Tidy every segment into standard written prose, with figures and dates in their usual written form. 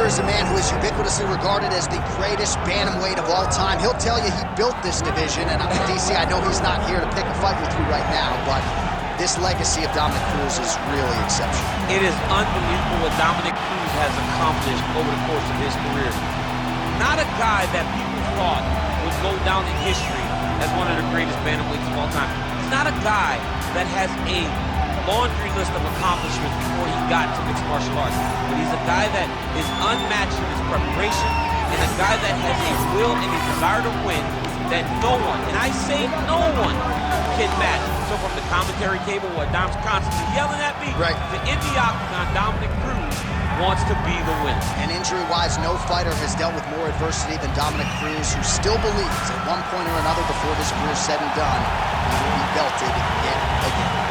here is a man who is ubiquitously regarded as the greatest bantamweight of all time. He'll tell you he built this division, and DC, I know he's not here to pick a fight with you right now, but this legacy of Dominick Cruz is really exceptional. It is unbelievable what Dominick Cruz has accomplished over the course of his career. Not a guy that people thought would go down in history as one of the greatest bantamweights of all time. He's not a guy that has a laundry list of accomplishments before he got to mixed martial arts. But he's a guy that is unmatched in his preparation, and a guy that has a will and a desire to win that no one, and I say no one, can match. So from the commentary table, where Dom's constantly yelling at me, right, to in the octagon, Dominick Cruz wants to be the winner. And injury-wise, no fighter has dealt with more adversity than Dominick Cruz, who still believes at one point or another before this career is said and done, he will be belted yet again.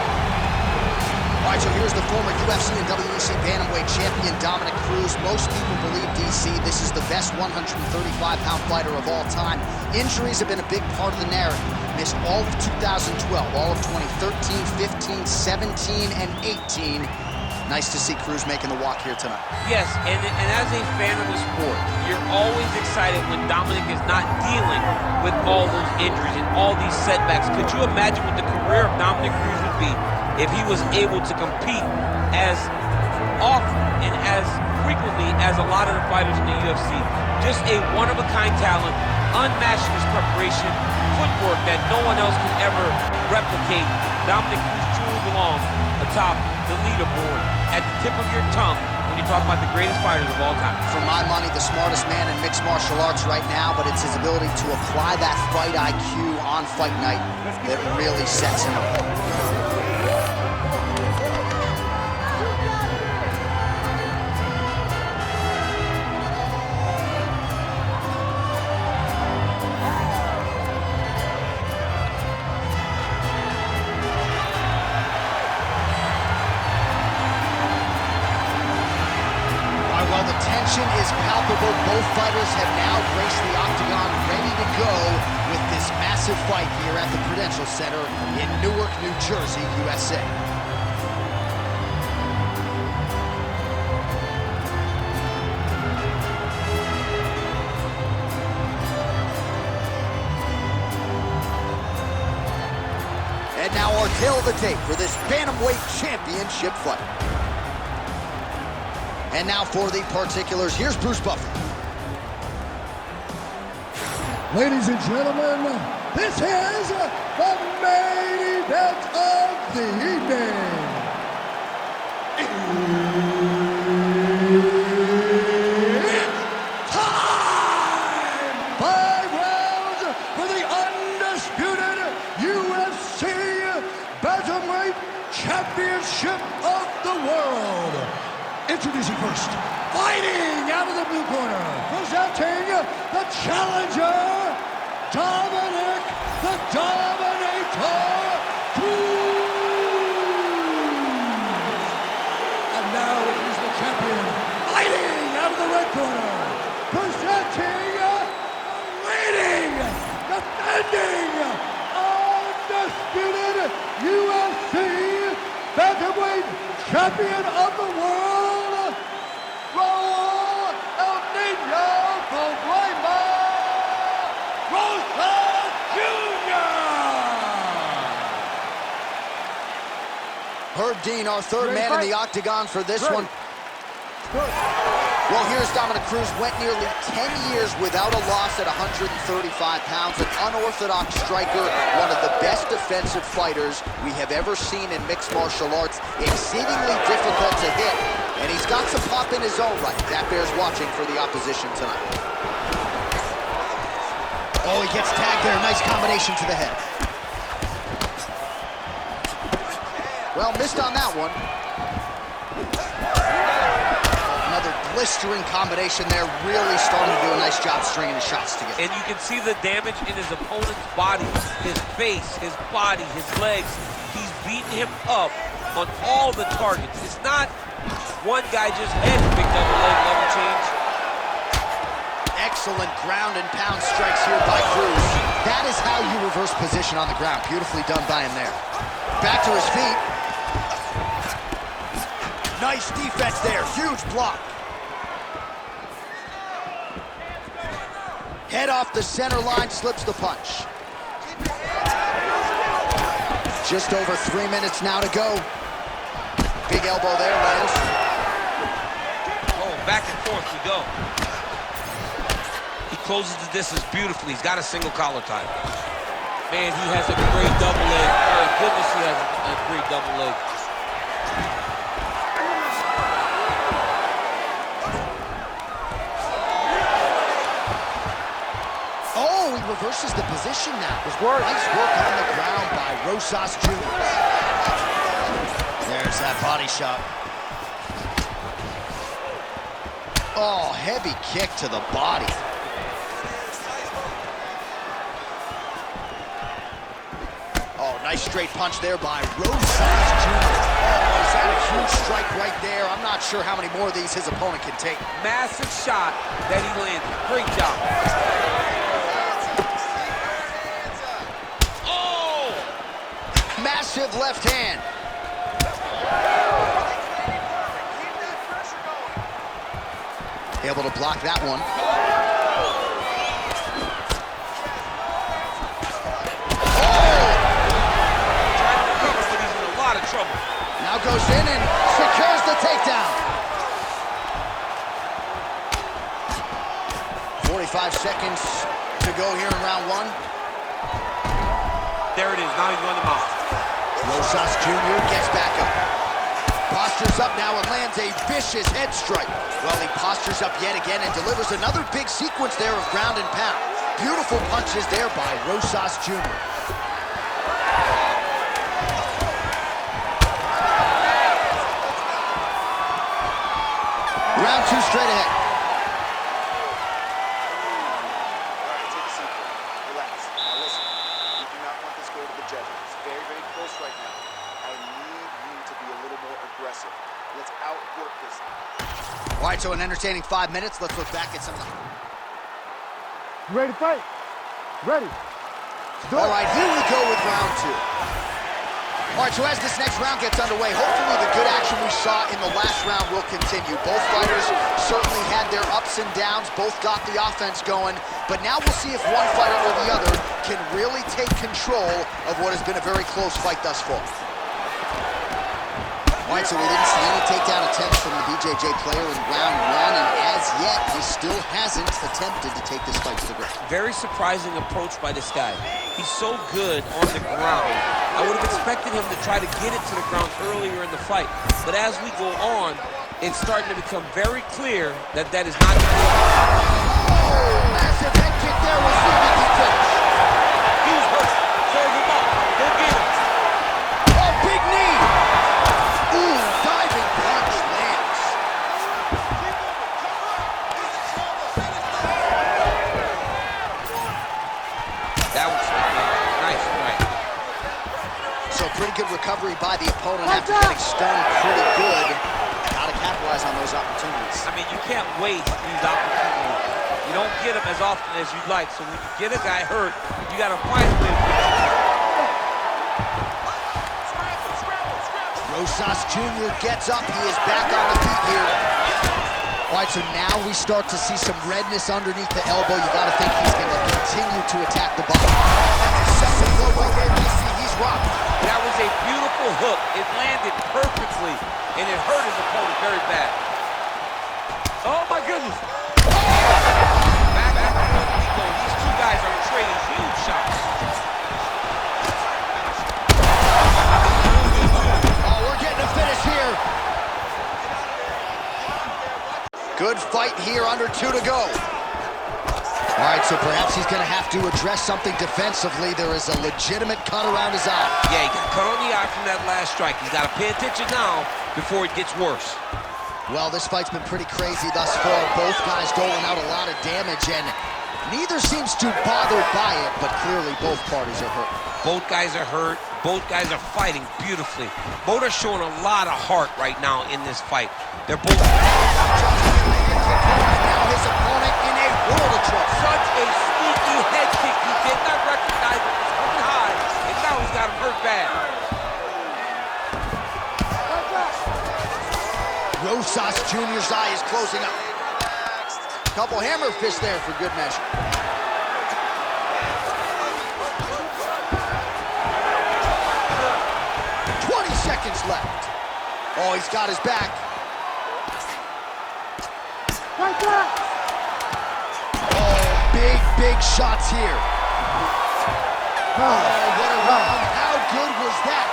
All right, so here's the former UFC and WEC bantamweight champion, Dominick Cruz. Most people believe, DC, this is the best 135-pound fighter of all time. Injuries have been a big part of the narrative. Missed all of 2012, all of 2013, 15, 17, and 18. Nice to see Cruz making the walk here tonight. Yes, and as a fan of the sport, you're always excited when Dominick is not dealing with all those injuries and all these setbacks. Could you imagine what the career of Dominick Cruz would be if he was able to compete as often and as frequently as a lot of the fighters in the UFC? Just a one-of-a-kind talent, unmatched in his preparation, footwork that no one else can ever replicate. Dominick Cruz truly belongs atop the leaderboard, at the tip of your tongue, when you talk about the greatest fighters of all time. For my money, the smartest man in mixed martial arts right now, but it's his ability to apply that fight IQ on fight night that really sets him apart. Is palpable. Both fighters have now graced the octagon, ready to go with this massive fight here at the Prudential Center in Newark, New Jersey, USA. And now our tale of the tape for this bantamweight championship fight. And now for the particulars, here's Bruce Buffer. Ladies and gentlemen, this is the main event of the evening. It's time! 5 rounds for the undisputed UFC Bantamweight Championship of the World. Introducing first, fighting out of the blue corner, presenting the challenger, Dominick the Dominator Cruz. And now he's the champion, fighting out of the red corner, presenting the reigning, defending, undisputed UFC Bantamweight Champion of the World, Herb Dean, our third man in the octagon for this one. Well, here's Dominick Cruz, went nearly 10 years without a loss at 135 pounds, an unorthodox striker, one of the best defensive fighters we have ever seen in mixed martial arts, exceedingly difficult to hit, and he's got some pop in his own right. That bears watching for the opposition tonight. Oh, he gets tagged there, nice combination to the head. Well, missed on that one. Another blistering combination there, really starting to do a nice job stringing the shots together. And you can see the damage in his opponent's body, his face, his body, his legs. He's beating him up on all the targets. It's not one guy just head, big double leg level change. Excellent ground and pound strikes here by Cruz. That is how you reverse position on the ground. Beautifully done by him there. Back to his feet. Nice defense there, huge block. Head off the center line, slips the punch. Just over 3 minutes now to go. Big elbow there, lands. Oh, back and forth we go. He closes the distance beautifully. He's got a single collar tie. Man, he has a great double leg. My goodness, he has a great double leg. Oh, he reverses the position now. Nice work on the ground by Rosas Jr. There's that body shot. Oh, heavy kick to the body. Oh, nice straight punch there by Rosas Jr. Oh, is that a huge strike right there? I'm not sure how many more of these his opponent can take. Massive shot that he landed. Great job. Oh! Massive left hand. Able to block that one. Trouble. Now goes in and secures the takedown. 45 seconds to go here in round one. There it is. Now he's going to mouth. Rosas Jr. gets back up. Postures up now and lands a vicious head strike. Well, he postures up yet again and delivers another big sequence there of ground and pound. Beautiful punches there by Rosas Jr. Round two straight ahead. All right, take a seat. Relax. Now listen, you do not want this go to the judges. It's very, very close right now. I need you to be a little more aggressive. Let's outwork this. All right, so an entertaining 5 minutes. Let's look back at some of the... You ready to fight? Ready. All right, here we go with round two. All right, so as this next round gets underway, hopefully the good action we saw in the last round will continue. Both fighters certainly had their ups and downs, both got the offense going, but now we'll see if one fighter or the other can really take control of what has been a very close fight thus far. All right, so we didn't see any takedown attempts from the BJJ player in round one, and as yet, he still hasn't attempted to take this fight to the ground. Very surprising approach by this guy. He's so good on the ground. I would have expected him to try to get it to the ground earlier in the fight. But as we go on, it's starting to become very clear that that is not the case. Oh, massive head kick there. We'll see if he can finish. He's hurt. Serve him up. Go get him. Oh, big knee. Ooh, diving punch lands. That was nice, right? So pretty good recovery by the opponent after getting stunned pretty good. Gotta capitalize on those opportunities. I mean, you can't waste these opportunities. You don't get them as often as you'd like. So when you get a guy hurt, you got to find a way to get him. Rosas Jr. gets up. He is back on the feet here. All right, so now we start to see some redness underneath the elbow. You got to think he's going to continue to attack the body. Second blow right there. You see he's rocked. That was a beautiful hook. It landed perfectly, and it hurt his opponent very bad. Oh, my goodness. Back and forth we go. These two guys are trading huge shots. Oh, we're getting a finish here. Good fight here, under 2 to go. All right, so perhaps he's going to have to address something defensively. There is a legitimate cut around his eye. Yeah, he got cut on the eye from that last strike. He's got to pay attention now before it gets worse. Well, this fight's been pretty crazy thus far. Both guys doling out a lot of damage, and neither seems too bothered by it, but clearly both parties are hurt. Both guys are hurt. Both guys are fighting beautifully. Both are showing a lot of heart right now in this fight. They're both... Now his opponent in a world of trouble. Such a sneaky head kick. He did not recognize it was coming high, and now he's got him hurt bad. Rosas Jr.'s eye is closing up. Couple hammer fists there for good measure. seconds left. Oh, he's got his back. Right back. Oh, big shots here. Oh, what a round. How good was that?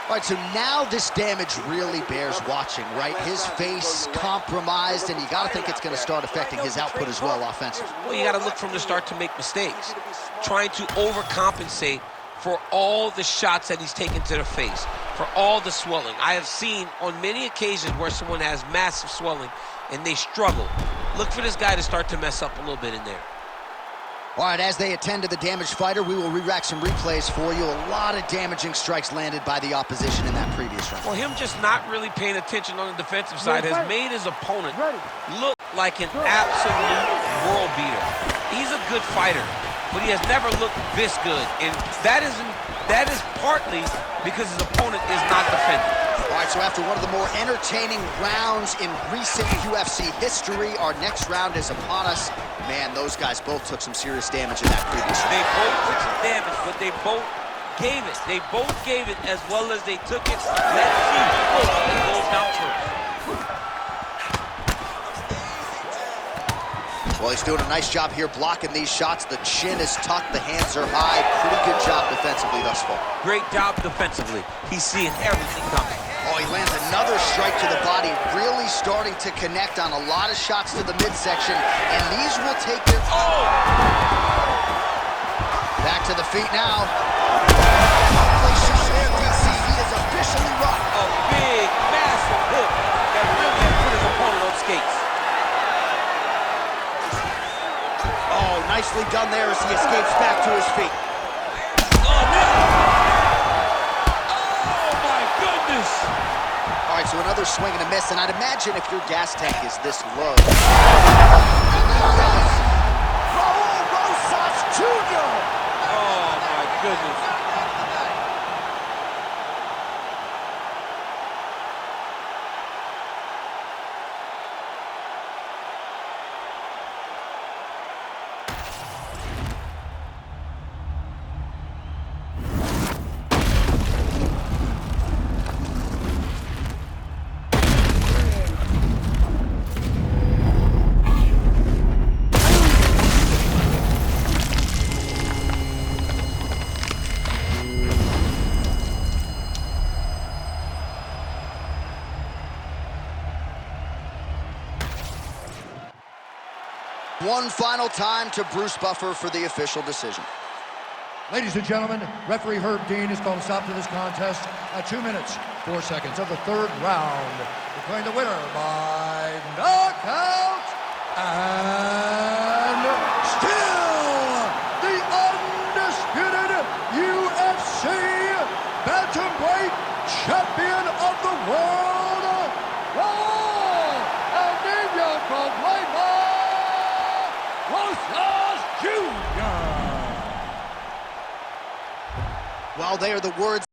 All right, so now this damage really bears watching, right? His face compromised, and you got to think it's going to start affecting his output as well offensively. Well, you got to look from the start to make mistakes. Trying to overcompensate for all the shots that he's taken to the face, for all the swelling. I have seen on many occasions where someone has massive swelling and they struggle. Look for this guy to start to mess up a little bit in there. All right, as they attend to the damaged fighter, we will re-rack some replays for you. A lot of damaging strikes landed by the opposition in that previous round. Well, him just not really paying attention on the defensive side has made his opponent look like an absolute world beater. He's a good fighter, but he has never looked this good, and that is partly because his opponent is not defending. All right, so after one of the more entertaining rounds in recent UFC history, our next round is upon us. Man, those guys both took some serious damage in that previous round. They both took some damage, but they both gave it. They both gave it as well as they took it. Let's see who goes down first. Well, he's doing a nice job here blocking these shots. The chin is tucked, the hands are high. Pretty good job defensively thus far. Great job defensively. He's seeing everything coming. Oh, he lands another strike to the body, really starting to connect on a lot of shots to the midsection, and these will take their... Oh! Back to the feet now. DC, he is officially rocked. A big, massive hook that really has put his opponent on skates. Oh, nicely done there as he escapes back to his feet. Oh, no! All right, so another swing and a miss, and I'd imagine if your gas tank is this low. Raul Rosas Jr. Oh, my goodness. One final time to Bruce Buffer for the official decision. Ladies and gentlemen, referee Herb Dean has called a stop to this contest at 2 minutes, 4 seconds of the third round, declaring the winner by knockout and still the undisputed UFC bantamweight champion of the world, Raul Rosas Jr. Well, they are the words